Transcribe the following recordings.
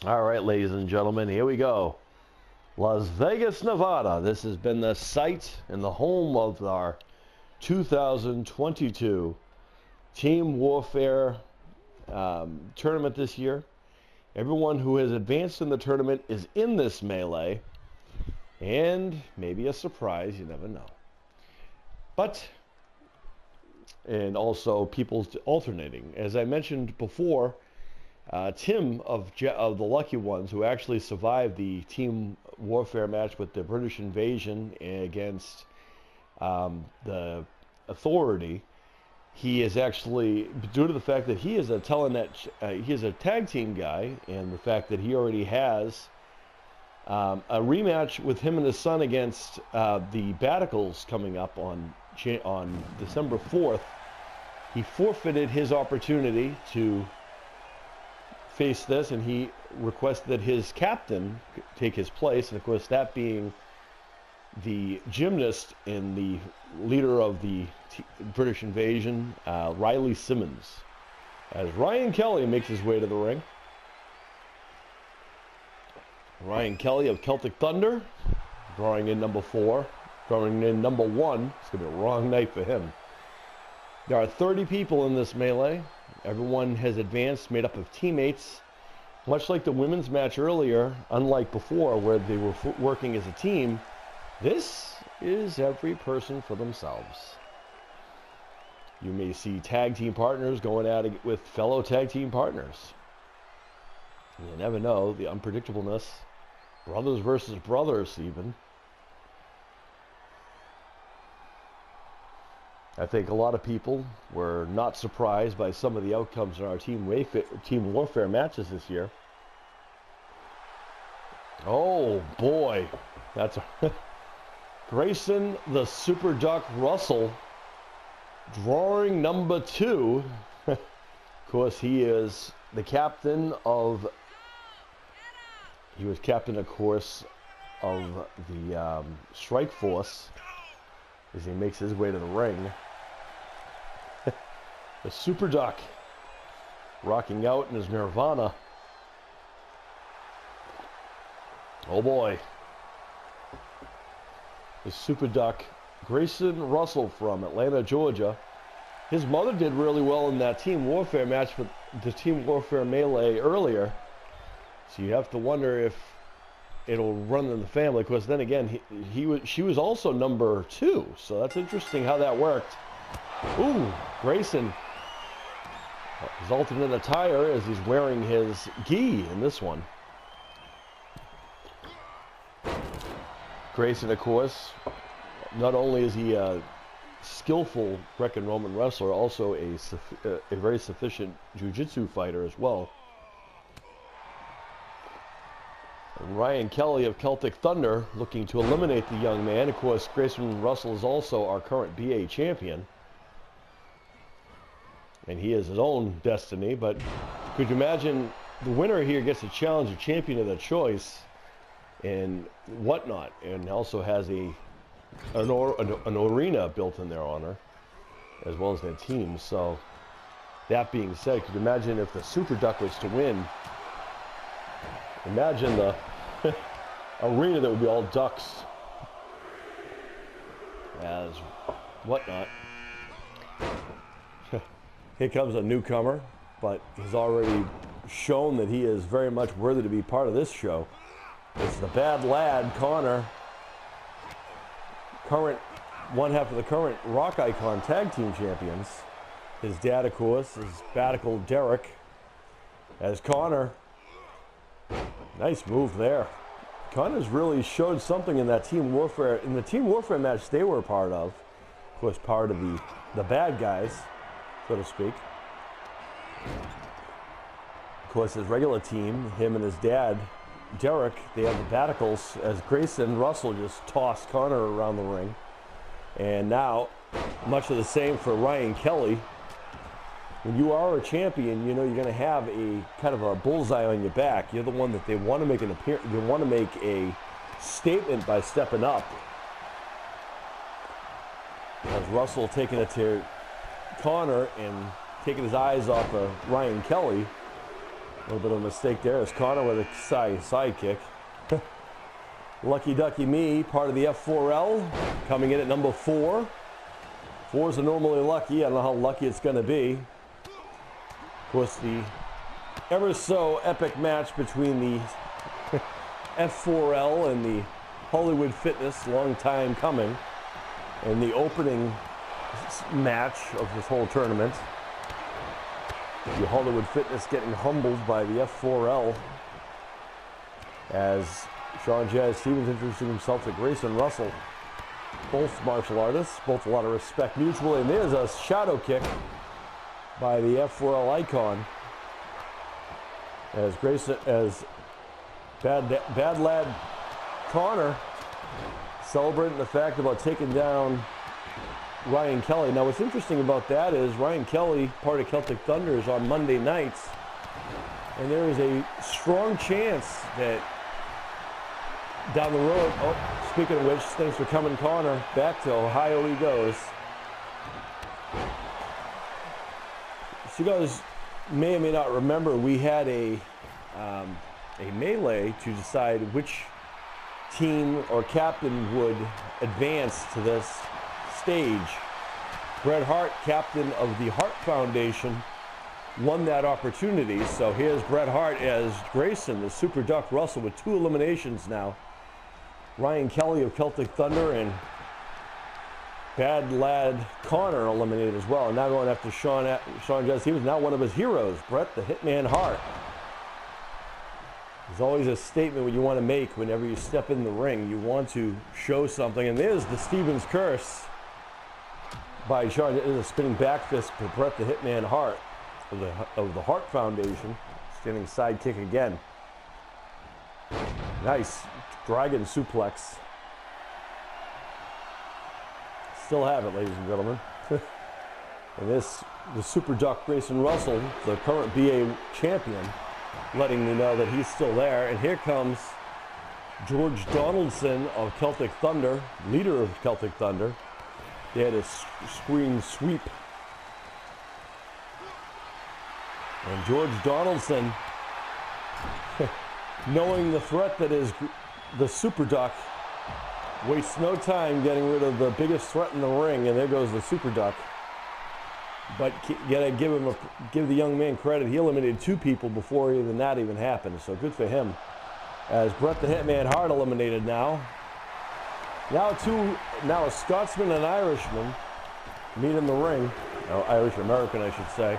All right, ladies and gentlemen, here we go. Las Vegas, Nevada. This has been the site and the home of our 2022 Team Warfare tournament this year. Everyone who has advanced in the tournament is in this melee, and maybe a surprise, you never know. And also people alternating. As I mentioned before, Tim of the Lucky Ones, who actually survived the Team Warfare match with the British invasion against the Authority, he is actually, due to the fact that he is a he is a tag team guy, and the fact that he already has a rematch with him and his son against the Battacles coming up on December 4th, he forfeited his opportunity to face this, and he requested that his captain take his place, and of course that being the gymnast and the leader of the British invasion, Riley Simmons, as Ryan Kelly makes his way to the ring. Ryan Kelly of Celtic Thunder, drawing in number 4, drawing in number 1. It's going to be a wrong night for him. There are 30 people in this melee. Everyone has advanced, made up of teammates. Much like the women's match earlier, unlike before where they were working as a team, this is every person for themselves. You may see tag team partners going at it with fellow tag team partners. You never know, the unpredictableness. Brothers versus brothers, even. I think a lot of people were not surprised by some of the outcomes in our Team Warfare matches this year. Oh boy, that's Grayson the Super Duck Russell drawing number 2. Of course, he is the captain of. He was captain, of course, of the Strike Force as he makes his way to the ring. The Super Duck rocking out in his Nirvana. Oh boy. The Super Duck, Grayson Russell from Atlanta, Georgia. His mother did really well in that Team Warfare match with the Team Warfare Melee earlier. So you have to wonder if it'll run in the family. Because then again, she was also number 2. So that's interesting how that worked. Ooh, Grayson. His alternate attire as he's wearing his gi in this one. Grayson, of course, not only is he a skillful Greco-Roman wrestler, also a very sufficient jiu-jitsu fighter as well. And Ryan Kelly of Celtic Thunder looking to eliminate the young man. Of course, Grayson Russell is also our current BA champion. And he has his own destiny, but could you imagine the winner here gets to challenge a champion of their choice and whatnot, and also has an arena built in their honor, as well as their team. So, that being said, could you imagine if the Super Duck was to win? Imagine the arena that would be all ducks as whatnot. Here comes a newcomer, but he's already shown that he is very much worthy to be part of this show. It's the Bad Lad, Connor, one half of the current Rock Icon Tag Team Champions. His dad, of course, is Batical Derek. As Connor, nice move there. Connor's really showed something in that Team Warfare, in the Team Warfare match they were part of course, part of the bad guys, so to speak. Of course, his regular team, him and his dad, Derek, they have the Battacles, as Grayson Russell just tossed Connor around the ring. And now, much of the same for Ryan Kelly. When you are a champion, you know you're going to have a kind of a bullseye on your back. You're the one that they want to make an appearance, they want to make a statement by stepping up. As Russell taking it to Connor, and taking his eyes off of Ryan Kelly. A little bit of a mistake there. It's Connor with a side kick. Lucky Ducky me, part of the F4L, coming in at number 4. 4s are normally lucky. I don't know how lucky it's going to be. Of course, the ever so epic match between the F4L and the Hollywood Fitness, long time coming, and the opening match of this whole tournament. The Hollywood Fitness getting humbled by the F4L as Sean Jazz Stevens introducing himself to Grayson Russell. Both martial artists, both a lot of respect mutually. And there's a shadow kick by the F4L icon as bad lad Connor celebrating the fact about taking down Ryan Kelly. Now, what's interesting about that is Ryan Kelly, part of Celtic Thunder, is on Monday nights, and there is a strong chance that down the road, speaking of which, thanks for coming, Connor, back to Ohio he goes. So you guys may or may not remember, we had a melee to decide which team or captain would advance to this stage. Bret Hart, captain of the Hart Foundation, won that opportunity. So here's Bret Hart as Grayson, the Super Duck Russell, with 2 eliminations now. Ryan Kelly of Celtic Thunder and bad lad Connor eliminated as well. And now going after Sean Jazz. He was now one of his heroes, Bret the Hitman Hart. There's always a statement what you want to make whenever you step in the ring. You want to show something. And there's the Stevens curse by Sean, a spinning back fist to Bret the Hitman Hart of the Hart Foundation. Standing side kick again. Nice dragon suplex. Still have it, ladies and gentlemen. And the Super Duck Grayson Russell, the current BA champion, letting me know that he's still there. And here comes George Donaldson of Celtic Thunder, leader of Celtic Thunder. They had a screen sweep. And George Donaldson, knowing the threat that is the Super Duck, wastes no time getting rid of the biggest threat in the ring, and there goes the Super Duck. But you gotta give the young man credit. He eliminated 2 people before even that even happened, so good for him. As Bret the Hitman Hart eliminated now. Now a Scotsman and Irishman meet in the ring. Irish American, I should say.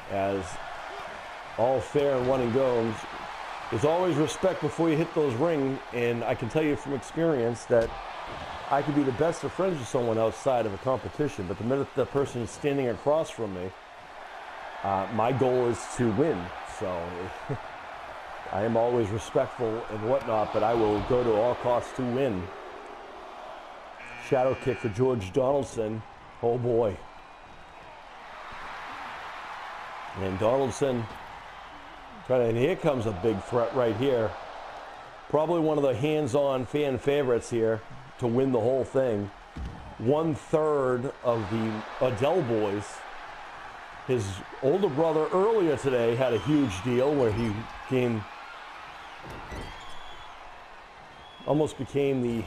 As all fair and one and goes. There's always respect before you hit those rings, and I can tell you from experience that I could be the best of friends with someone outside of a competition, but the minute the person is standing across from me, my goal is to win. So I am always respectful and whatnot, but I will go to all costs to win. Shadow kick for George Donaldson. Oh boy. And Donaldson, and here comes a big threat right here. Probably one of the hands-on fan favorites here to win the whole thing. 1/3 of the Adele boys. His older brother earlier today had a huge deal where he almost became the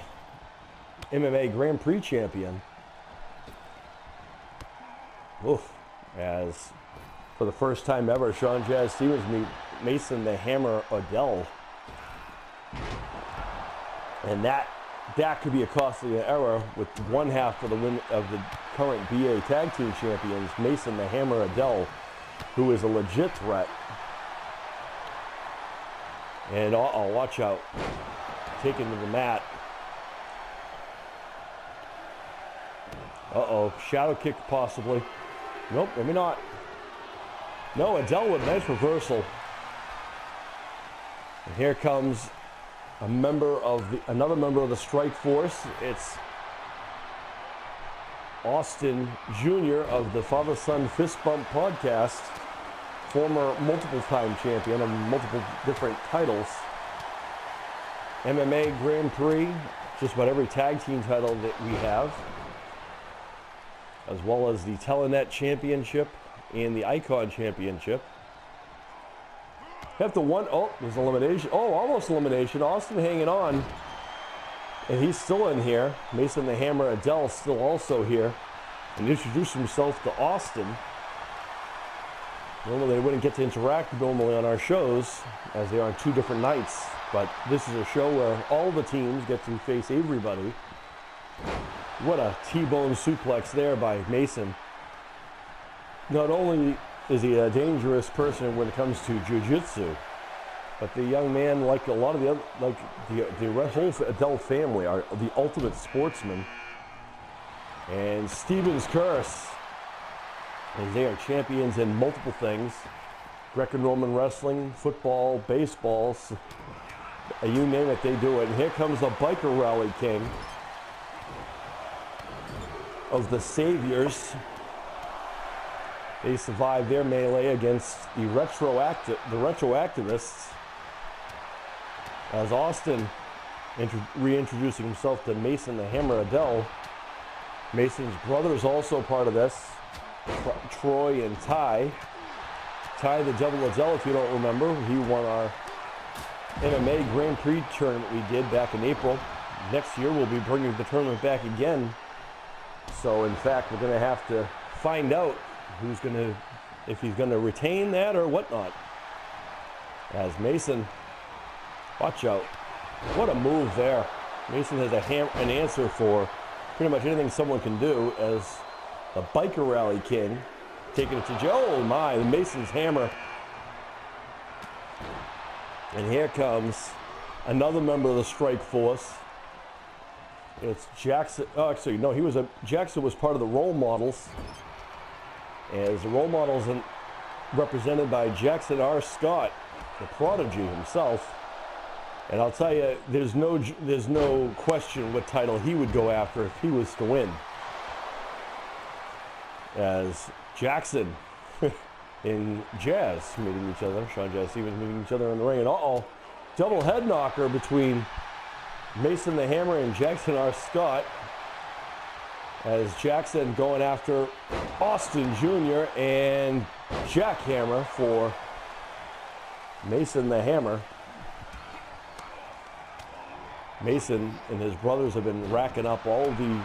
MMA Grand Prix champion. Oof. As for the first time ever, Sean Jazz Stevens meet Mason the Hammer Adele. And that could be a costly error with one half of the win of the current BA Tag Team Champions, Mason the Hammer Adele, who is a legit threat. And watch out. Taken to the mat. Uh-oh, shadow kick possibly. Nope, maybe not. No, Adele with a nice reversal. And here comes another member of the Strike Force. It's Austin Jr. of the Father-Son Fist Bump podcast, former multiple-time champion of multiple different titles. MMA Grand Prix, just about every tag team title that we have. as well as the Telenet Championship and the Icon Championship. Have to one, oh, there's elimination. Oh, almost elimination. Austin hanging on. And he's still in here. Mason the Hammer Adele still also here. And introduced himself to Austin. Normally they wouldn't get to interact normally on our shows, as they are on 2 different nights. But this is a show where all the teams get to face everybody. What a T-bone suplex there by Mason. Not only is he a dangerous person when it comes to jiu-jitsu, but the young man, like a lot of the other, like the whole Adele family, are the ultimate sportsmen. And Stevens Curse, as they are champions in multiple things: Greco-Roman wrestling, football, baseball, you name it, they do it. And here comes the Biker Rally King of the Saviors. They survived their melee against the retroactivists, as Austin reintroducing himself to Mason the Hammer Adele. Mason's brother is also part of this, Troy and Ty. Ty the Devil Adele, if you don't remember, he won our MMA Grand Prix tournament we did back in April. Next year we'll be bringing the tournament back again. So in fact, we're going to have to find out if he's going to retain that or whatnot. As Mason, watch out. What a move there. Mason has an answer for pretty much anything someone can do, as the Biker Rally King taking it to Joe. Oh my, Mason's hammer. And here comes another member of the Strike Force. It's Jackson. Oh, actually, no, Jackson was part of the Role Models. As the Role Models represented by Jackson R. Scott, the prodigy himself. And I'll tell you, there's no question what title he would go after if he was to win. As Jackson and Jazz meeting each other, Sean Jazz Stevens meeting each other in the ring, and double head knocker between Mason the Hammer and Jackson R. Scott, as Jackson going after Austin Jr. and Jackhammer for Mason the Hammer. Mason and his brothers have been racking up all the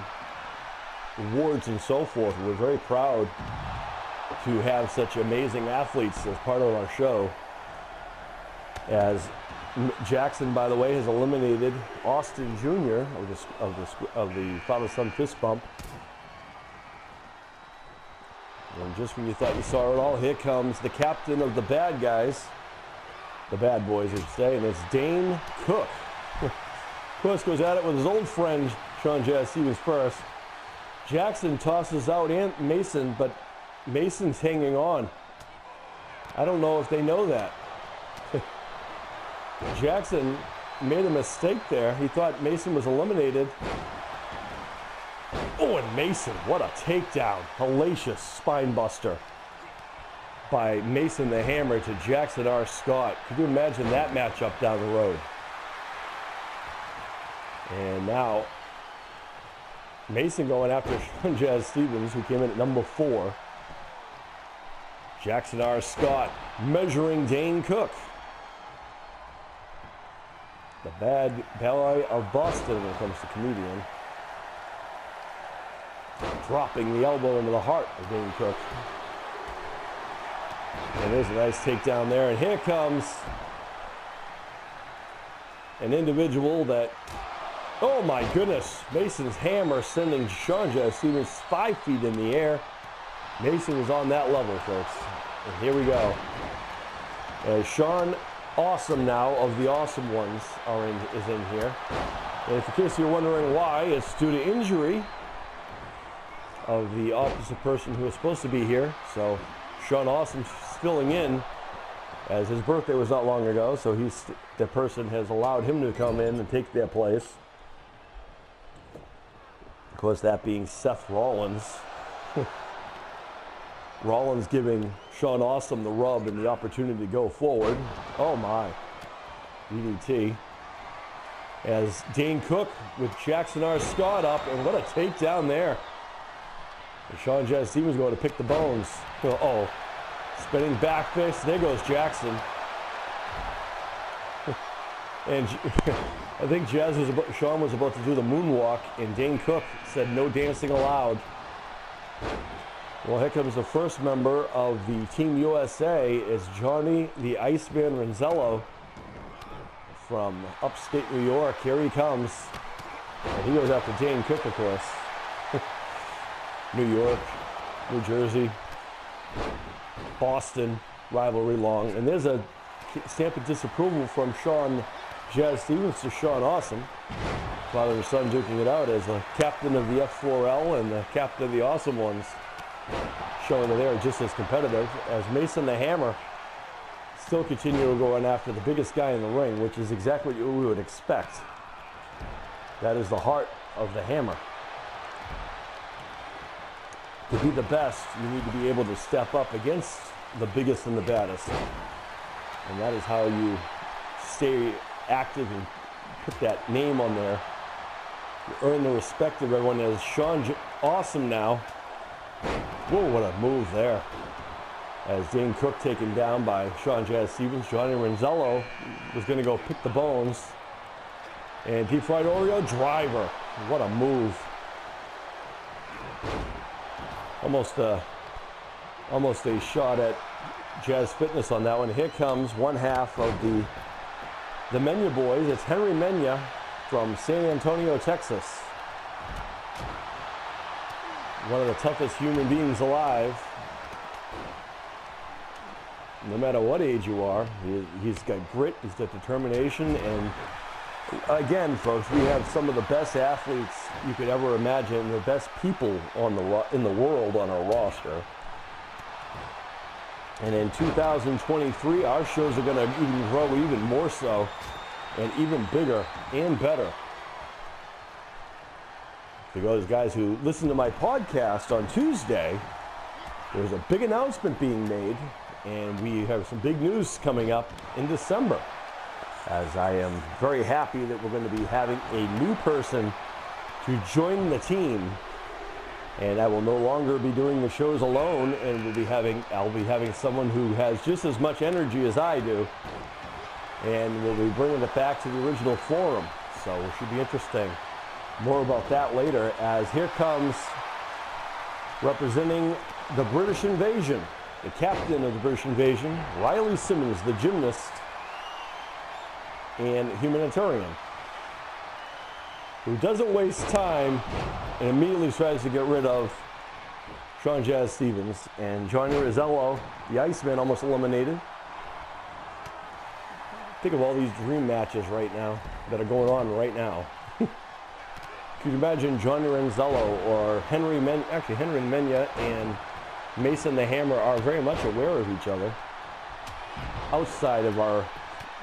awards and so forth. We're very proud to have such amazing athletes as part of our show. As Jackson, by the way, has eliminated Austin Jr. of the father-son fist bump. And just when you thought you saw it all, here comes the captain of the bad guys, the bad boys, I should say, and it's Dane Cook. Of course, goes at it with his old friend Sean Jazz Stevens first. Jackson tosses out Mason, but Mason's hanging on. I don't know if they know that. Jackson made a mistake there. He thought Mason was eliminated. Oh, and Mason, what a takedown. Hellacious spine buster by Mason the Hammer to Jackson R. Scott. Could you imagine that matchup down the road? And now, Mason going after Sean Jazz Stevens, who came in at number 4. Jackson R. Scott measuring Dane Cook. The bad ballet of Boston when it comes to comedian. Dropping the elbow into the heart of Dane Cook. And there's a nice takedown there. And here comes an individual that, oh my goodness, Mason's hammer sending Sean Jazz Stevens 5 feet in the air. Mason is on that level, folks. And here we go. Sean Awesome now of the Awesome Ones is in here. And if in case you're wondering why, it's due to injury of the opposite person who was supposed to be here. So Sean Awesome's filling in, as his birthday was not long ago, so the person has allowed him to come in and take their place. Of course, that being Seth Rollins. Rollins giving Sean Awesome the rub and the opportunity to go forward. Oh my, DDT. As Dane Cook with Jackson R. Scott up, and what a takedown there. And Sean Jazz Stevens going to pick the bones. Oh, spinning back fist. There goes Jackson. And I think Sean was about to do the moonwalk, and Dane Cook said no dancing allowed. Well, here comes the first member of the Team USA. It's Johnny the Iceman Renzello from upstate New York. Here he comes. And he goes after Dane Cook, of course. New York, New Jersey, Boston, rivalry long. And there's a stamp of disapproval from Sean Jazz Stevens to Sean Awesome. Father and son duking it out as the captain of the F4L and the captain of the Awesome Ones, showing that they're just as competitive as Mason the Hammer still continue going after the biggest guy in the ring, which is exactly what we would expect. That is the heart of the Hammer. To be the best, you need to be able to step up against the biggest and the baddest. And that is how you stay active and put that name on there. You earn the respect of everyone. As Sean Awesome now. Whoa, what a move there. As Dane Cook taken down by Sean Jazz Stevens. Johnny Renzello was going to go pick the bones. And deep fried Oreo driver. What a move. Almost a shot at Jazz Fitness on that one. Here comes one half of the Menya boys. It's Henry Menya from San Antonio, Texas. One of the toughest human beings alive. No matter what age you are, he's got grit, he's got determination, and again, folks, we have some of the best athletes you could ever imagine, the best people in the world on our roster. And in 2023, our shows are going to even grow even more so, and even bigger and better. For those guys who listen to my podcast on Tuesday, there's a big announcement being made, and we have some big news coming up in December. As I am very happy that we're going to be having a new person to join the team. And I will no longer be doing the shows alone, and I'll be having someone who has just as much energy as I do. And we'll be bringing it back to the original forum. So it should be interesting. More about that later, as here comes, representing the British Invasion, the captain of the British Invasion, Riley Simmons, the gymnast and humanitarian, who doesn't waste time and immediately tries to get rid of Sean Jazz Stevens. And Johnny Renzello, the Iceman, almost eliminated. Think of all these dream matches right now that are going on right now. Could you imagine Johnny Renzello or Henry Menya and Mason the Hammer are very much aware of each other outside of our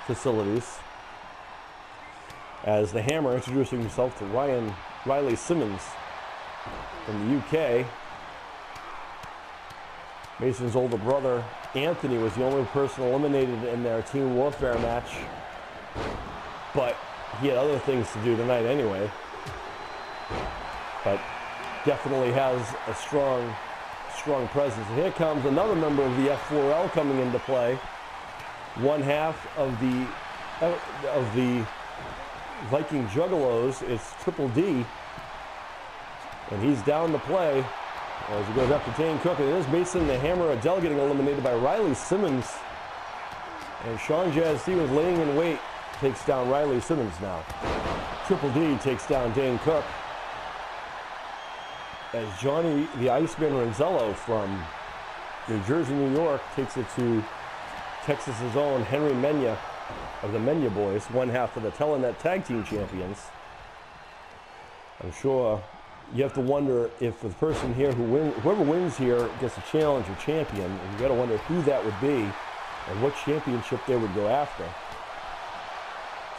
facilities. As the Hammer introducing himself to Riley Simmons from the UK. Mason's older brother, Anthony, was the only person eliminated in their team warfare match. But he had other things to do tonight anyway. But definitely has a strong presence. And here comes another member of the F4L coming into play. One half of the Viking Juggalos is Triple D, and he's down to play as he goes after Dane Cook. And there's Mason the Hammer Adele getting eliminated by Riley Simmons, and Sean Jazz Stevens laying in wait takes down Riley Simmons now. Triple D takes down Dane Cook, as Johnny the Iceman Renzello from New Jersey, New York takes it to Texas's own Henry Menya of the Menya boys, one half of the Telenet Tag Team Champions. I'm sure you have to wonder if the person here whoever wins here gets a challenge or champion, and you got to wonder who that would be and what championship they would go after.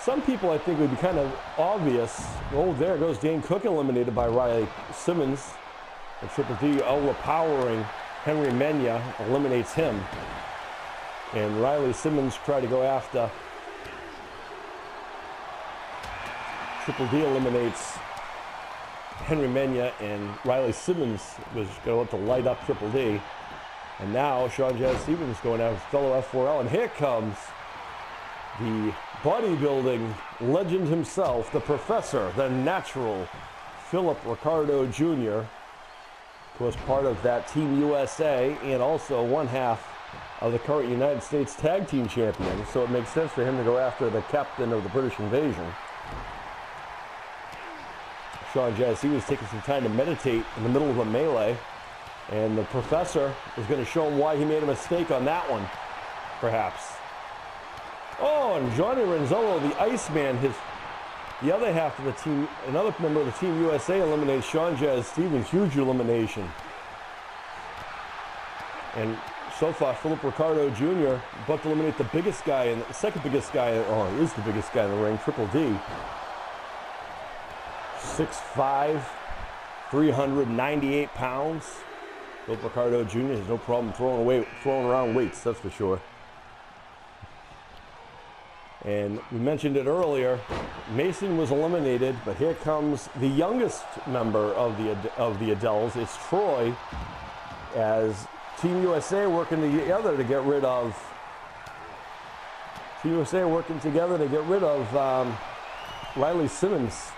Some people, I think, would be kind of obvious. Oh, there goes Dane Cook eliminated by Riley Simmons, and Triple D overpowering Henry Menya eliminates him. And Riley Simmons tried to go after. Triple D eliminates Henry Mena and Riley Simmons was going to light up Triple D. And now Sean Jazz Stevens going out with fellow F4L. And here comes the bodybuilding legend himself, the professor, the natural, Philip Ricardo Jr., who was part of that Team USA and also one half of the current United States Tag Team Champion. So it makes sense for him to go after the captain of the British invasion. Sean Jazz, he was taking some time to meditate in the middle of a melee, and the professor is going to show him why he made a mistake on that one, perhaps. Oh, and Johnny Renzello, the Iceman, the other half of the team, another member of the Team USA, eliminates Sean Jazz Stevens. Huge elimination. And so far, Philip Ricardo Jr. about to eliminate the biggest guy, and the second biggest guy, oh, he is the biggest guy in the ring, Triple D. 6'5", 398 pounds. Philip Ricardo Jr. has no problem throwing around weights, that's for sure. And we mentioned it earlier, Mason was eliminated, but here comes the youngest member of the Adels. It's Troy, as Team USA working together to get rid of Riley Simmons.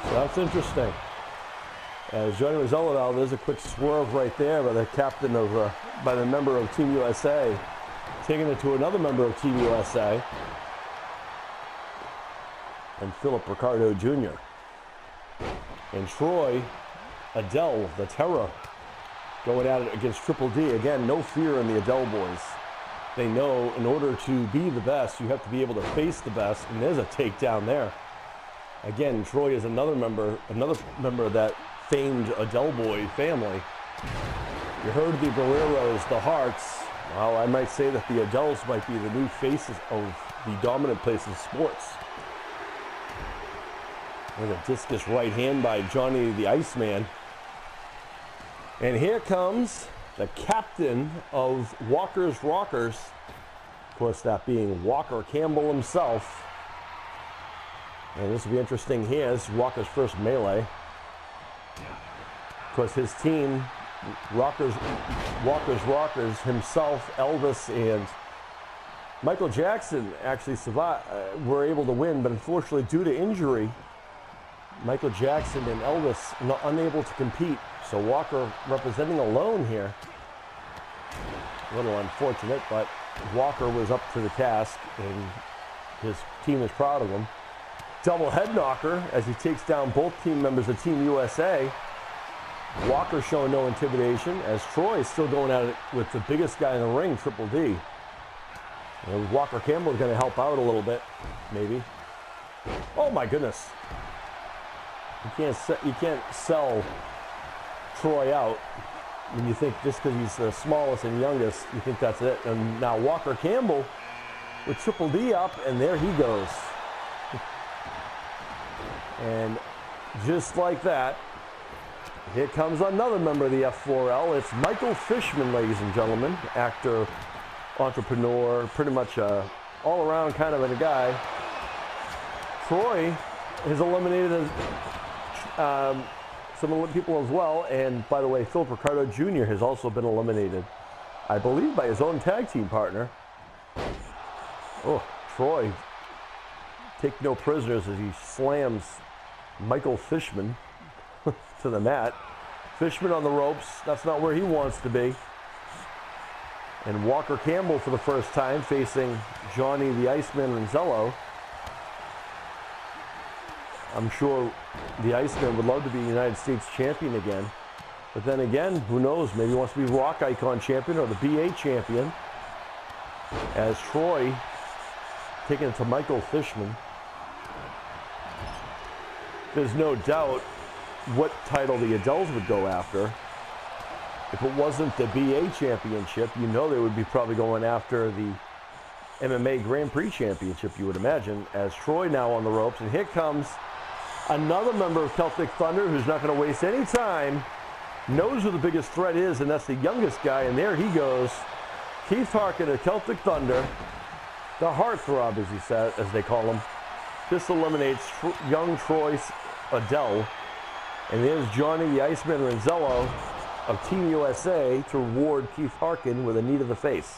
So that's interesting. As Johnny Renzello now, there's a quick swerve right there by the captain of, by the member of Team USA, taking it to another member of Team USA, and Philip Ricardo Jr. And Troy Adel, the Terror, going at it against Triple D. Again, no fear in the Adel boys. They know in order to be the best, you have to be able to face the best, and there's a takedown there. Again, Troy is another member of that famed Adel boy family. You heard the Guerreros, the Hearts. Well, I might say that the Adels might be the new faces of the dominant place in sports. With a discus right hand by Johnny the Iceman. And here comes the captain of Walker's Rockers. Of course, that being Walker Campbell himself. And this will be interesting here. This is Walker's first melee. Of course, his team, Walker's Rockers himself, Elvis, and Michael Jackson actually were able to win, but unfortunately, due to injury, Michael Jackson and Elvis unable to compete. So Walker representing alone here. A little unfortunate, but Walker was up to the task, and his team is proud of him. Double head knocker as he takes down both team members of Team USA. Walker showing no intimidation as Troy is still going at it with the biggest guy in the ring, Triple D. And Walker Campbell is going to help out a little bit, maybe. Oh my goodness. You can't sell Troy out when you think just because he's the smallest and youngest, you think that's it. And now Walker Campbell with Triple D up, and there he goes. And just like that, here comes another member of the F4L. It's Michael Fishman, ladies and gentlemen. Actor, entrepreneur, pretty much all-around kind of a guy. Troy has eliminated some people as well. And by the way, Philip Ricardo Jr. has also been eliminated, I believe, by his own tag team partner. Oh, Troy, take no prisoners as he slams Michael Fishman to the mat. Fishman on the ropes. That's not where he wants to be. And Walker Campbell for the first time facing Johnny the Iceman Renzello. I'm sure the Iceman would love to be United States champion again. But then again, who knows? Maybe he wants to be Rock Icon champion or the BA champion. As Troy taking it to Michael Fishman. There's no doubt what title the Adels would go after. If it wasn't the BA championship, you know they would be probably going after the MMA Grand Prix championship, you would imagine, as Troy now on the ropes. And here comes another member of Celtic Thunder who's not going to waste any time, knows who the biggest threat is, and that's the youngest guy. And there he goes, Keith Harkin of Celtic Thunder, the heartthrob, as he said, as they call him. This eliminates young Troy Adel. And there's Johnny the Iceman Renzello of Team USA to reward Keith Harkin with a knee to the face.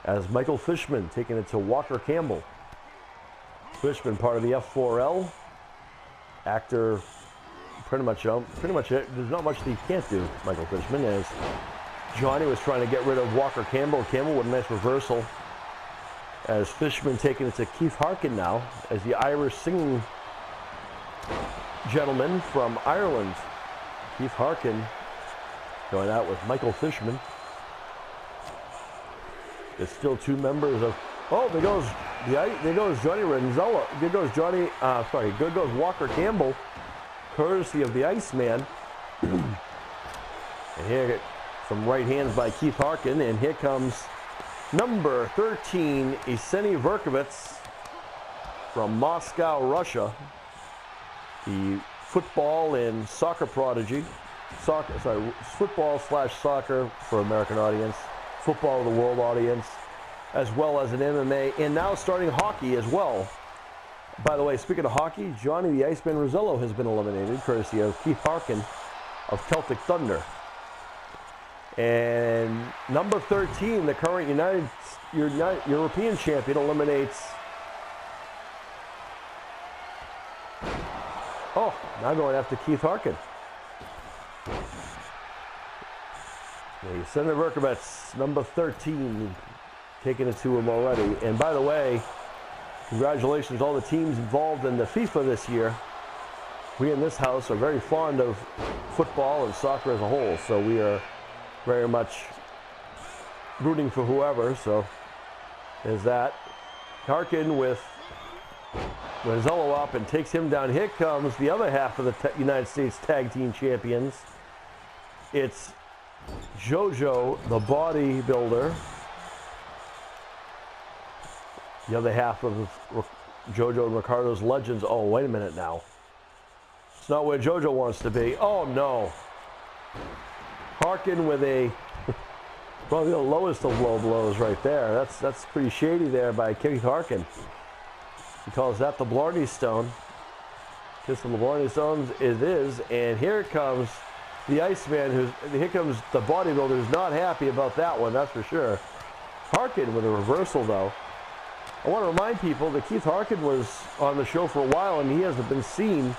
As Michael Fishman taking it to Walker Campbell. Fishman, part of the F4L. Actor, pretty much it. There's not much that he can't do, Michael Fishman, as Johnny was trying to get rid of Walker Campbell. Campbell with a nice reversal. As Fishman taking it to Keith Harkin now, as the Irish singing gentleman from Ireland. Keith Harkin going out with Michael Fishman. There's still two members of, oh, there goes Johnny Renzello. There goes Walker Campbell, courtesy of the Iceman. And here some right hands by Keith Harkin, and here comes number 13, Yevgeny Verkovets from Moscow, Russia. The football and soccer prodigy. Football/soccer for American audience. Football of the world audience, as well as an MMA, and now starting hockey as well. By the way, speaking of hockey, Johnny the Iceman Renzello has been eliminated, courtesy of Keith Harkin of Celtic Thunder. And number 13, the current European champion, eliminates... Oh, now going after Keith Harkin. Senator Verkovets, number 13, taking it to him already. And by the way, congratulations to all the teams involved in the FIFA this year. We in this house are very fond of football and soccer as a whole, so we are very much rooting for whoever. So there's that. Harkin with Renzello up and takes him down. Here comes the other half of the United States Tag Team Champions. It's JoJo, the bodybuilder. The other half of JoJo and Ricardo's Legends. Oh, wait a minute now. It's not where JoJo wants to be. Oh, no. Harkin with a, probably the lowest of low blows right there. That's pretty shady there by Keith Harkin. He calls that the Blarney Stone. Kiss of the Blarney Stones it is. And here comes the Iceman, here comes the bodybuilder who's not happy about that one, that's for sure. Harkin with a reversal, though. I want to remind people that Keith Harkin was on the show for a while, and he hasn't been seen.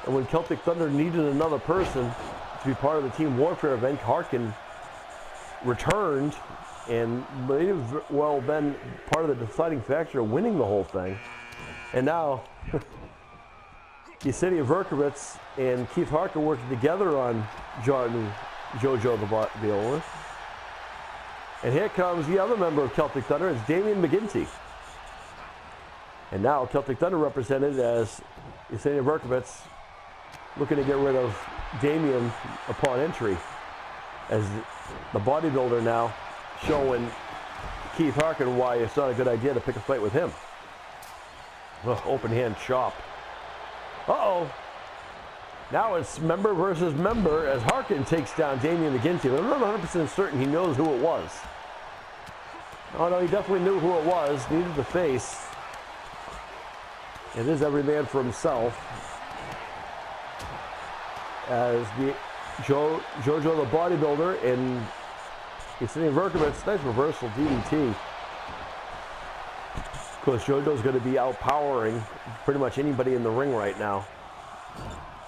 And when Celtic Thunder needed another person to be part of the Team Warfare event, Harkin returned and may have well been part of the deciding factor of winning the whole thing. And now, Yevgeny Verkovets and Keith Harkin working together on JoJo the bodybuilder. And here comes the other member of Celtic Thunder. It's Damian McGinty. And now Celtic Thunder represented as Yevgeny Verkovets looking to get rid of Damian upon entry. As the bodybuilder now showing Keith Harkin why it's not a good idea to pick a fight with him. Open hand chop. Uh-oh. Now it's member versus member as Harkin takes down Damian McGinty. I'm not 100% certain he knows who it was. Oh no, he definitely knew who it was. Needed the face. It is every man for himself. As the JoJo the bodybuilder and Yevgeny Verkovets, nice reversal DDT. Of course, JoJo's going to be outpowering pretty much anybody in the ring right now.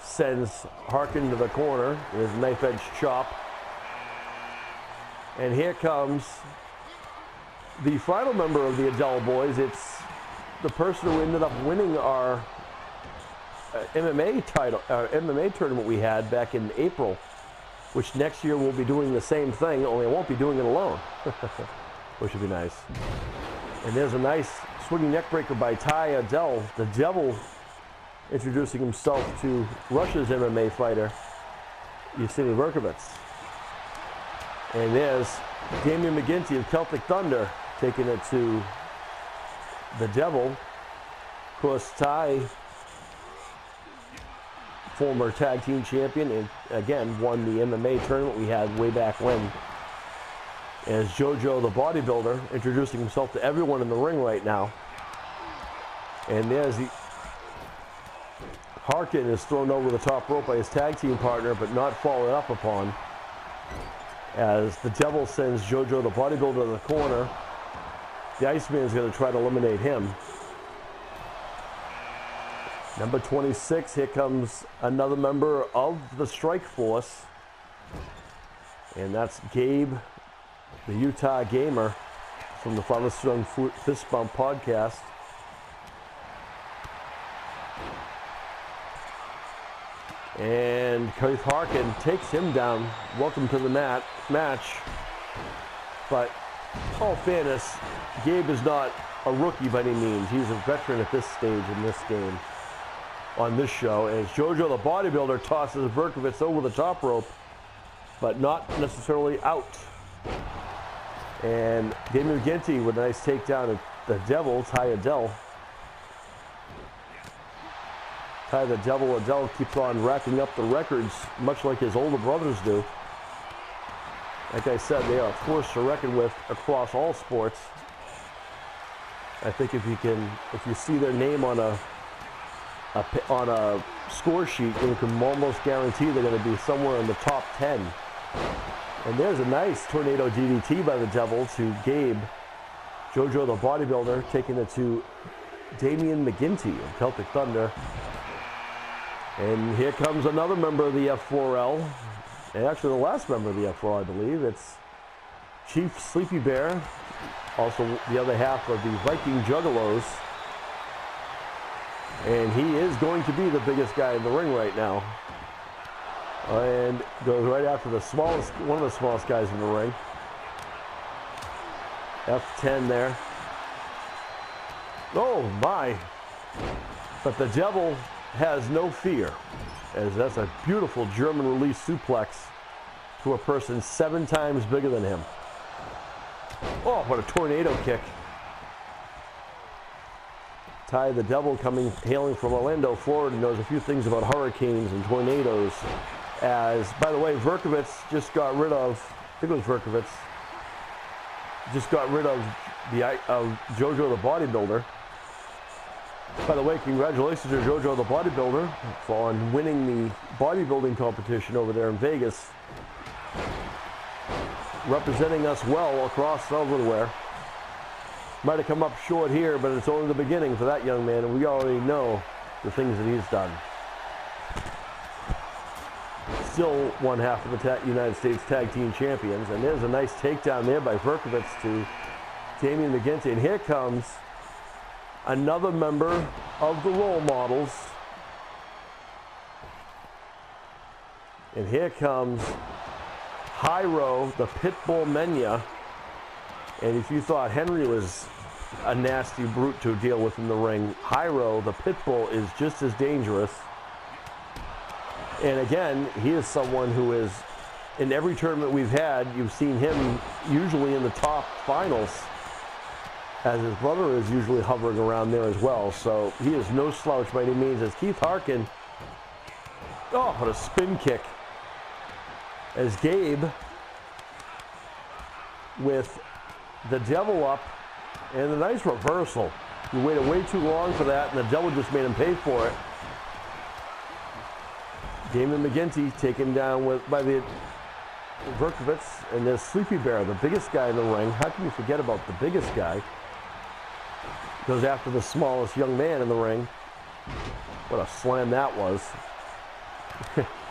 Sends Harkin to the corner with his knife edge chop. And here comes the final member of the Adele Boys. It's the person who ended up winning our MMA tournament we had back in April, which next year we'll be doing the same thing, only I won't be doing it alone, which would be nice. And there's a nice swinging neckbreaker by Ty Adele, the Devil, introducing himself to Russia's MMA fighter, Yevgeny Verkovets. And there's Damian McGinty of Celtic Thunder taking it to the Devil. Of course, Ty, former tag team champion, and again won the MMA tournament we had way back when. As JoJo the bodybuilder introducing himself to everyone in the ring right now. And there's the Harkin is thrown over the top rope by his tag team partner, but not followed up upon, as the Devil sends JoJo the Bodybuilder to the corner. The Iceman is going to try to eliminate him. Number 26, here comes another member of the Strike Force. And that's Gabe, the Utah Gamer, from the Father Son Fist Bump podcast. And Keith Harkin takes him down. Welcome to the match. But, in all fairness, Gabe is not a rookie by any means. He's a veteran at this stage in this game. On this show, as JoJo the Bodybuilder tosses Verkovitz over the top rope, but not necessarily out. And Damien McGinty with a nice takedown of the Devil, Ty Adele. Ty the Devil Adele keeps on racking up the records, much like his older brothers do. Like I said, they are a force to reckon with across all sports. I think if you see their name on a score sheet, you can almost guarantee they're going to be somewhere in the top 10. And there's a nice tornado DDT by the Devil to Gabe. JoJo the Bodybuilder taking it to Damien McGinty of Celtic Thunder. And here comes another member of the F4L. And actually the last member of the F4L, I believe. It's Chief Sleepy Bear, also the other half of the Viking Juggalos. And he is going to be the biggest guy in the ring right now. And goes right after one of the smallest guys in the ring. F10 there. Oh my. But the Devil has no fear, as that's a beautiful German release suplex to a person 7 times bigger than him. Oh, what a tornado kick. Ty the Devil, hailing from Orlando, Florida, knows a few things about hurricanes and tornadoes. As, by the way, Verkovitz just got rid of, I think it was Verkovitz, just got rid of JoJo the Bodybuilder. By the way, congratulations to JoJo the Bodybuilder on winning the bodybuilding competition over there in Vegas. Representing us well across everywhere. Might have come up short here, but it's only the beginning for that young man, and we already know the things that he's done. Still one half of the United States Tag Team Champions, and there's a nice takedown there by Verkovitz to Damien McGinty. And here comes another member of the Role Models. And here comes Hyro, the Pitbull Menya. And if you thought Henry was a nasty brute to deal with in the ring, Hyro, the Pitbull, is just as dangerous. And again, he is someone who is, in every tournament we've had, you've seen him usually in the top finals, as his brother is usually hovering around there as well. So he is no slouch by any means, as Keith Harkin, oh, what a spin kick. As Gabe, with the Devil up, and a nice reversal. He waited way too long for that, and the Devil just made him pay for it. Damien McGinty taken down by the Verkovitz, and there's Sleepy Bear, the biggest guy in the ring. How can you forget about the biggest guy? Goes after the smallest young man in the ring. What a slam that was.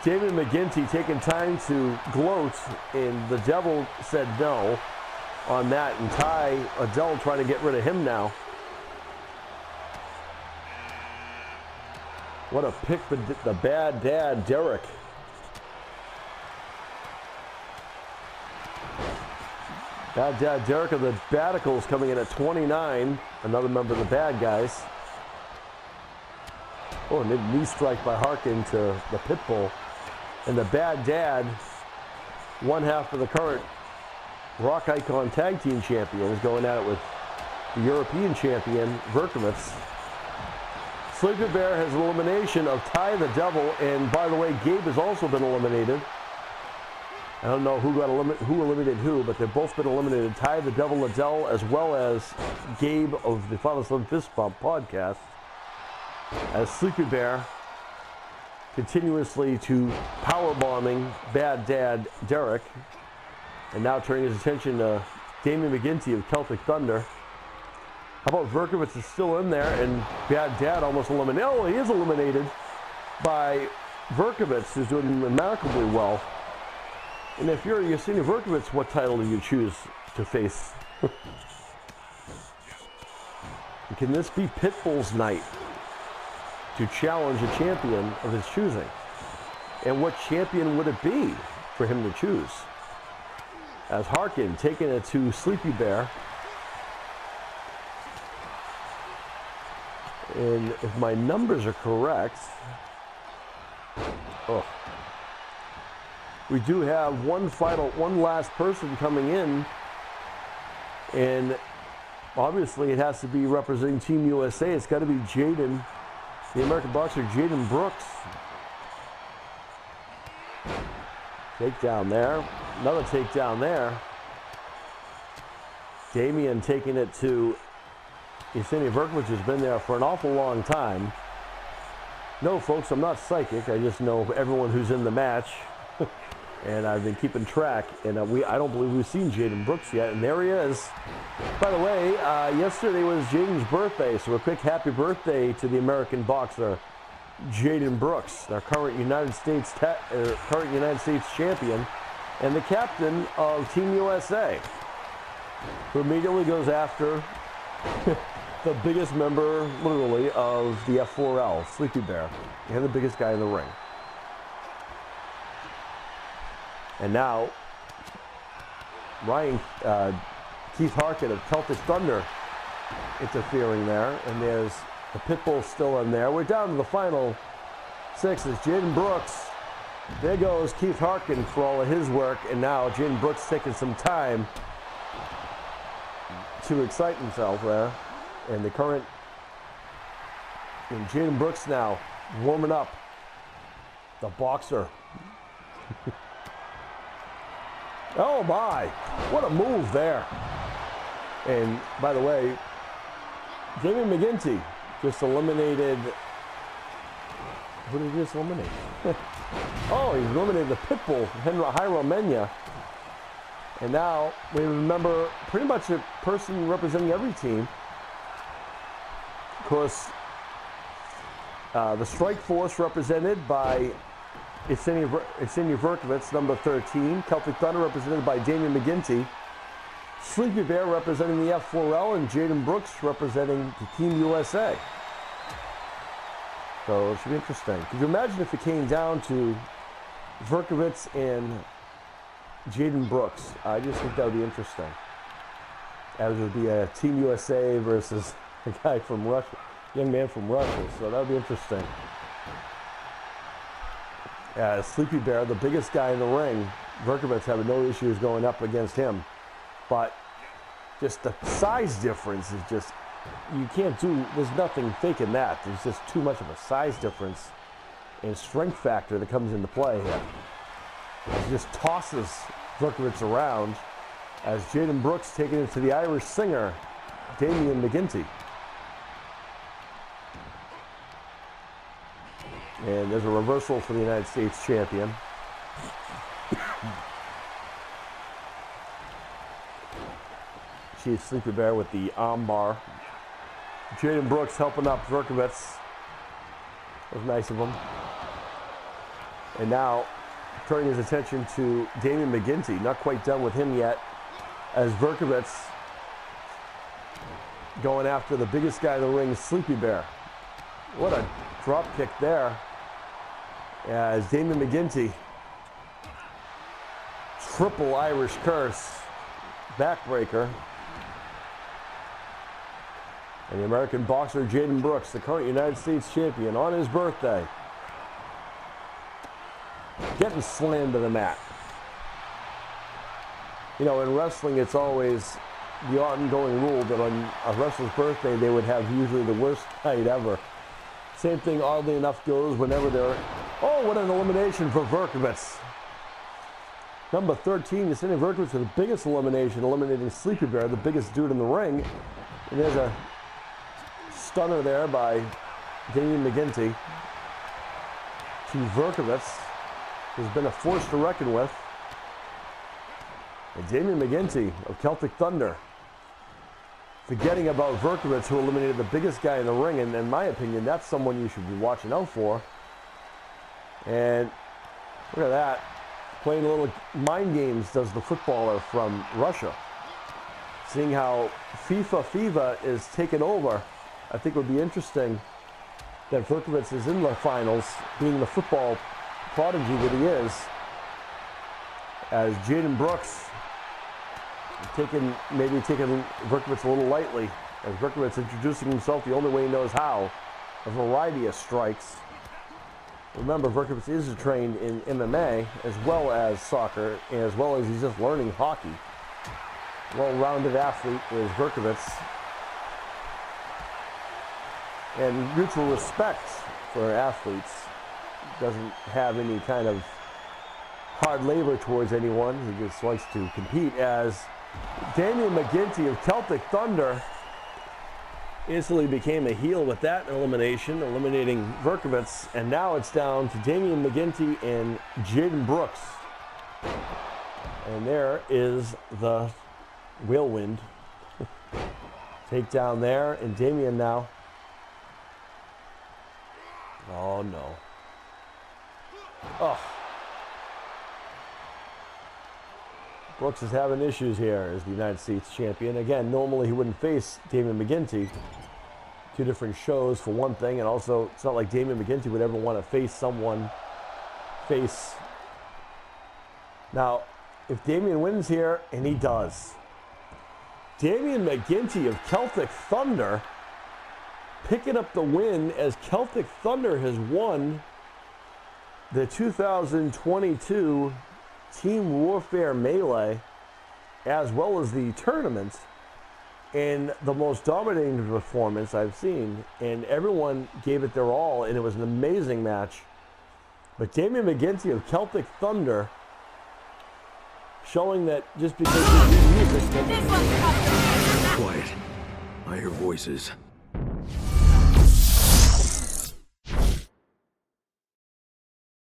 Damien McGinty taking time to gloat, and the Devil said no on that, and Ty Adele trying to get rid of him now. What a pick for the bad dad, Derek. Bad dad Derek of the Badicles coming in at 29. Another member of the bad guys. Oh, and a knee strike by Harkin to the Pitbull. And the bad dad, one half of the current Rock Icon Tag Team Champions, going at it with the European champion, Verkovitz. Sleepy Bear has an elimination of Ty the Devil, and by the way, Gabe has also been eliminated. I don't know who eliminated who, but they've both been eliminated. Ty the Devil Adele, as well as Gabe of the Father Son Fist Bump podcast. As Sleepy Bear continuously to power bombing Bad Dad Derek, and now turning his attention to Damian McGinty of Celtic Thunder. How about Verkovich is still in there, and Bad Dad almost eliminated. Oh, he is eliminated by Verkovich, who's doing remarkably well. And if you're Yesenia Verkovich, what title do you choose to face? Can this be Pitbull's night to challenge a champion of his choosing? And what champion would it be for him to choose? As Harkin taking it to Sleepy Bear. And if my numbers are correct, we do have one last person coming in, and obviously it has to be representing Team USA. It's got to be Jaden, the American boxer Jaden Brooks. Takedown there, another takedown there. Damian taking it to Yesenia Verkovich, who's been there for an awful long time. No, folks, I'm not psychic. I just know everyone who's in the match. And I've been keeping track. And I don't believe we've seen Jaden Brooks yet. And there he is. By the way, yesterday was Jaden's birthday. So a quick happy birthday to the American boxer, Jaden Brooks, our current United States champion and the captain of Team USA, who immediately goes after the biggest member, literally, of the F4L, Sleepy Bear, and the biggest guy in the ring. And now, Keith Harkin of Celtic Thunder interfering there, and there's the Pitbull still in there. We're down to the final 6. It's Jaden Brooks. There goes Keith Harkin for all of his work, and now Jaden Brooks taking some time to excite himself there. And the current, and Jaden Brooks now warming up, the boxer. Oh my, what a move there. And by the way, Damian McGinty just eliminated, who did he just eliminate? Oh, he eliminated the Pitbull, Jairo Mena. And now we remember pretty much a person representing every team. Of course, the Strike Force represented by Yesenia Verkovich, number 13. Celtic Thunder represented by Damian McGinty. Sleepy Bear representing the F4L, and Jaden Brooks representing the Team USA. So it should be interesting. Could you imagine if it came down to Verkovich and Jaden Brooks? I just think that would be interesting. As it would be a Team USA versus a guy from Russia, young man from Russia. So that would be interesting. Sleepy Bear, the biggest guy in the ring, Verkovich having no issues going up against him. But just the size difference is just, you can't do, there's nothing faking that. There's just too much of a size difference and strength factor that comes into play here. It just tosses Verkovich around as Jaden Brooks taking it to the Irish singer, Damian McGinty. And there's a reversal for the United States champion. She's Sleepy Bear with the arm bar. Jaden Brooks helping up Verkovich. That was nice of him. And now turning his attention to Damian McGinty. Not quite done with him yet, as Verkovich going after the biggest guy in the ring, Sleepy Bear. What a drop kick there. As Damian McGinty, triple Irish curse, backbreaker. And the American boxer Jaden Brooks, the current United States champion, on his birthday, getting slammed to the mat. You know, in wrestling, it's always the ongoing rule that on a wrestler's birthday, they would have usually the worst night ever. Same thing, oddly enough, goes whenever they're... Oh, what an elimination for Verkovich. Number 13, Yesenia Verkovich with the biggest elimination, eliminating Sleepy Bear, the biggest dude in the ring. And there's a stunner there by Damian McGinty. to Verkovitz, who's been a force to reckon with. And Damian McGinty of Celtic Thunder. Forgetting about Verkovitz, who eliminated the biggest guy in the ring, and in my opinion, that's someone you should be watching out for. And look at that. Playing a little mind games does the footballer from Russia. Seeing how FIFA is taken over, I think it would be interesting that Verkovitz is in the finals, being the football prodigy that he is, as Jaden Brooks maybe taking Verkovitz a little lightly, as Verkovitz introducing himself the only way he knows how, a variety of strikes. Remember, Verkovitz is trained in MMA as well as soccer, and as well as he's just learning hockey. Well-rounded athlete is Verkovitz. And mutual respect for athletes. Doesn't have any kind of hard labor towards anyone. He just likes to compete, as Damian McGinty of Celtic Thunder instantly became a heel with that elimination, eliminating Verkovitz, and now it's down to Damian McGinty and Jaden Brooks. And there is the whirlwind. Takedown there, and Damian now. Oh no. Oh. Brooks is having issues here as the United States champion. Again, normally he wouldn't face Damian McGinty. Two different shows for one thing, and also it's not like Damian McGinty would ever want to face someone. Now, if Damian wins here, and he does, Damian McGinty of Celtic Thunder picking up the win, as Celtic Thunder has won the 2022 Team Warfare Melee, as well as the tournament, in the most dominating performance I've seen. And everyone gave it their all, and it was an amazing match. But Damian McGinty of Celtic Thunder showing that just because you do music... Quiet. I hear voices.